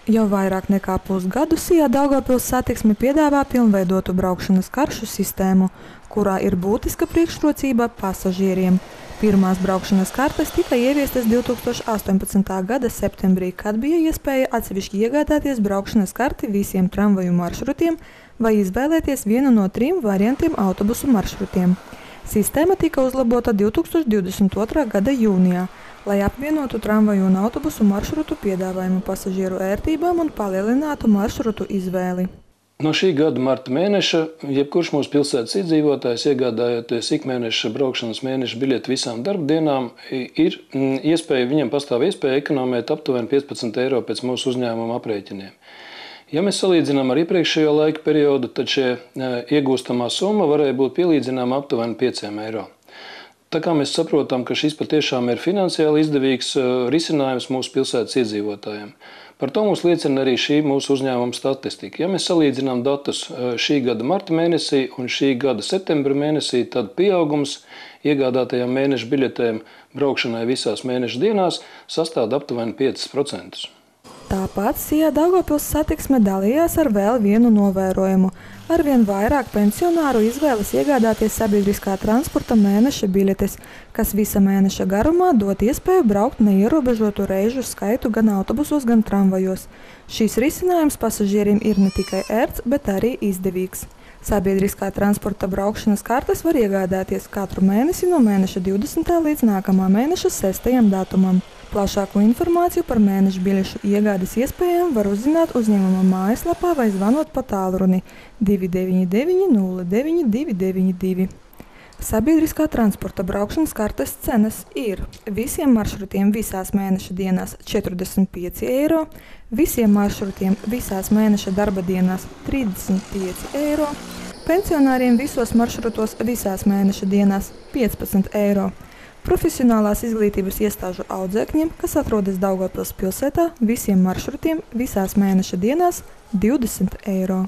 Jau vairāk nekā pusgadu Sijā Daugavpils satiksme piedāvā pilnveidotu braukšanas karšu sistēmu, kurā ir būtiska priekšrocība pasažieriem. Pirmās braukšanas kartes tika ieviestas 2018. gada septembrī, kad bija iespēja atsevišķi iegādāties braukšanas karti visiem tramvaju maršrutiem vai izvēlēties vienu no 3 variantiem autobusu maršrutiem. Sistēma tika uzlabota 2022. gada jūnijā, lai apvienotu tramvaju un autobusu maršrutu piedāvājumu pasažieru ērtībām un palielinātu maršrutu izvēli. No šī gada marta mēneša jebkurš mūsu pilsētas iedzīvotājs, iegādājoties ikmēneša braukšanas mēneša biļeti visām darbdienām, viņam pastāv iespēja ekonomēt aptuveni 15 eiro pēc mūsu uzņēmuma aprēķiniem. Ja mēs salīdzinām ar iepriekšējo laika periodu, tad šie iegūstamā summa varēja būt pielīdzināma aptuveni 5 eiro. Tā kā mēs saprotam, ka šis patiešām ir finansiāli izdevīgs risinājums mūsu pilsētas iedzīvotājiem. Par to mums liecina arī šī mūsu uzņēmuma statistika. Ja mēs salīdzinām datus šī gada marta mēnesī un šī gada septembra mēnesī, tad pieaugums iegādātajām mēneša biļetēm braukšanai visās mēneša dienās sastāv aptuveni 5%. Tāpat Sijā Daugavpils satiksme dalījās ar vēl vienu novērojumu. Arvien vairāk pensionāru izvēlas iegādāties sabiedriskā transporta mēneša biļetes, kas visa mēneša garumā dot iespēju braukt neierobežotu reižu skaitu gan autobusos, gan tramvajos. Šīs risinājums pasažieriem ir ne tikai ērts, bet arī izdevīgs. Sabiedriskā transporta braukšanas kartes var iegādāties katru mēnesi no mēneša 20. līdz nākamā mēneša 6. datumam. Plašāku informāciju par mēneša biļešu iegādes iespējām var uzzināt uzņēmuma mājaslapā vai zvanot pa tālruni 299 09 292. Sabiedriskā transporta braukšanas kartes cenas ir visiem maršrutiem visās mēneša dienās 45 eiro, visiem maršrutiem visās mēneša darba dienās 35 eiro, pensionāriem visos maršrutos visās mēneša dienās 15 eiro. Profesionālās izglītības iestāžu audzēkņiem, kas atrodas Daugavpils pilsētā, visiem maršrutiem visās mēneša dienās 20 eiro.